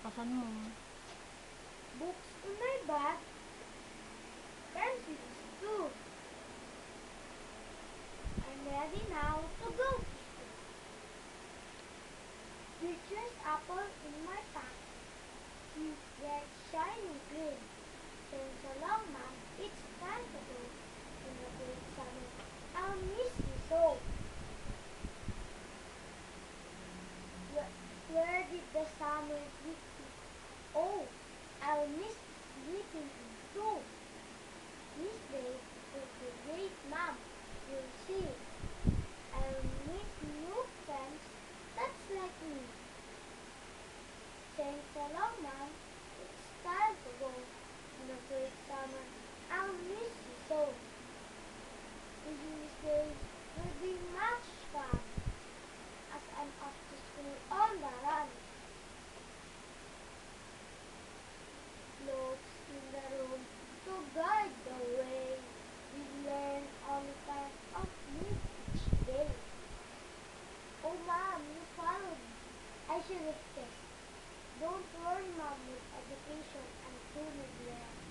Lakasan mo. Books in my bag. Pencils too. I'm ready now to go to school. Teacher's apple in my pack. Cute, red, shiny green. Thanks a long, Mom. It's time to go. In the great summer, I'll miss you so. Where did the summer treat me? Oh, I'll miss sleeping in too. This day will be great, Mom. You'll see. I'll meet new friends that's like me. Thanks a lot, Mom. It's time to go. In a great summer, I'll miss you so. These days will be much fun as I'm off to school on the run. Globes in the room to guide the way. We learn all kinds of new each day. Oh, Mom, you followed me. I should have guessed. Don't worry, Mom, with education and too many